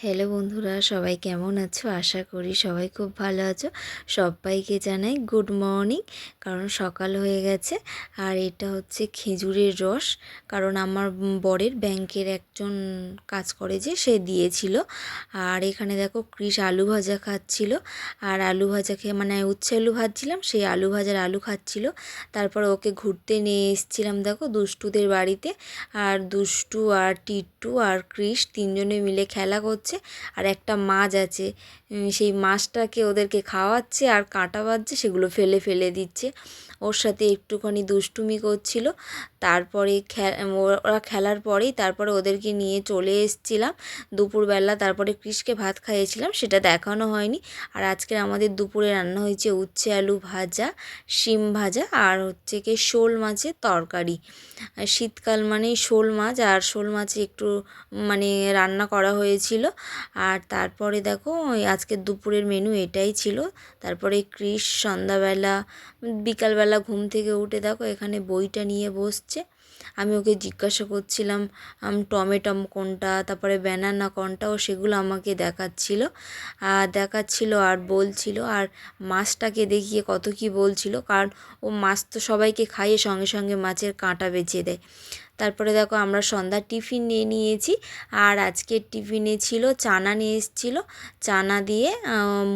Hello বন্ধুরা, সবাই কেমন আছো? আশা করি সবাই খুব ভালো আছো। সবাইকে জানাই গুড মর্নিং, কারণ সকাল হয়ে গেছে। আর এটা হচ্ছে খেজুরের রস, কারণ আমার বরের ব্যাংকের একজন কাজ করে যে সে দিয়েছিল। আর এখানে দেখো কৃষ আলু ভাজা খাচ্ছিল, আর আলু ভাজা খেয়ে মানে উচ্ছে আলু ভাজছিলাম, সেই আলু ভাজার আলু খাচ্ছিল। তারপর ওকে ঘুরতে নিয়ে এসেছিলাম দেখো দুষ্টুদের বাড়িতে। আর দুষ্টু আর টিট্টু আর কৃষ তিনজনে মিলে খেলা করছে। আর একটা মাছ আছে, সেই মাছটাকে ওদেরকে খাওয়াচ্ছে, আর কাঁটা বাজছে সেগুলো ফেলে ফেলে দিচ্ছে। ওর সাথে একটুখানি দুষ্টুমি করছিল। তারপরে ওরা খেলার পরেই তারপরে ওদেরকে নিয়ে চলে এসেছিলাম দুপুরবেলা। তারপরে কৃষকে ভাত খাইয়েছিলাম, সেটা দেখানো হয়নি। আর আজকে আমাদের দুপুরে রান্না হয়েছে উচ্ছে আলু ভাজা, শিম ভাজা, আর হচ্ছে কি শোল মাছের তরকারি। শীতকাল মানেই শোল মাছ, আর শোল মাছে একটু মানে রান্না করা হয়েছিল। আর তারপরে দেখো আজকের দুপুরের মেনু এটাই ছিল। তারপরে কৃষ সন্ধ্যাবেলা বিকালবেলা ঘুম থেকে উঠে দেখো এখানে বইটা নিয়ে বসছে। আমি ওকে জিজ্ঞাসা করছিলাম টমেটো কোনটা, তারপরে ব্যানানা কোনটা, ও সেগুলো আমাকে দেখাচ্ছিল আর বলছিল। আর মাছটাকে দেখিয়ে কত কি বলছিল, কারণ ও মাছ তো সবাইকে খাইয়ে সঙ্গে সঙ্গে মাছের কাঁটা বেছে দেয়। তারপরে দেখো আমরা সন্ধ্যার টিফিন নিয়ে নিয়েছি। আর আজকের টিফিনে ছিল চানা নিয়ে এসেছিলো, চানা দিয়ে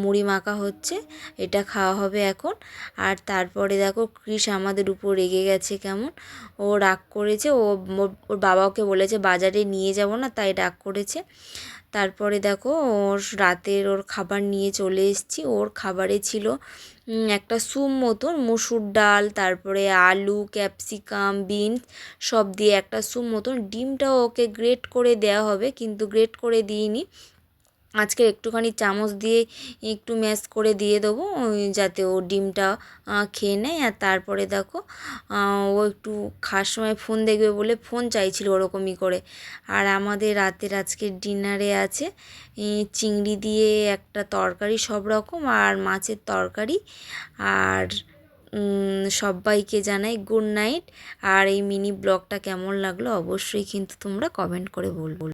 মুড়ি মাখা হচ্ছে, এটা খাওয়া হবে এখন। আর তারপরে দেখো কৃষ আমাদের উপর রেগে গেছে কেমন, ও রাগ করেছে। ওর বাবা ওকে বলেছে বাজারে নিয়ে যাব না, তাই রাগ করেছে। তারপরে দেখো ওর খাবার নিয়ে চলে এসেছি। ওর খাবারে ছিল একটা স্যুপ মতন, মসুর ডাল, তারপরে আলু, ক্যাপসিকাম, বিনস সব দিয়ে একটা স্যুপ মতন। ডিমটাও ওকে গ্রেট করে দেওয়া হবে, কিন্তু গ্রেট করে দিইনি। আজকে একটুখানি চামচ দিয়ে একটু ম্যাশ করে দিয়ে দেবো, যাতে ও ডিমটা খেয়ে নেয়। আর তারপরে দেখো ও একটু খাওয়ার সময় ফোন দেখবে বলে ফোন চাইছিল ওরকমই করে। আর আমাদের রাতের আজকের ডিনারে আছে চিংড়ি দিয়ে একটা তরকারি সব রকম, আর মাছের তরকারি। আর সবাইকে জানাই গুড নাইট। আর এই মিনি ব্লগটা কেমন লাগলো অবশ্যই কিন্তু তোমরা কমেন্ট করে বলবো।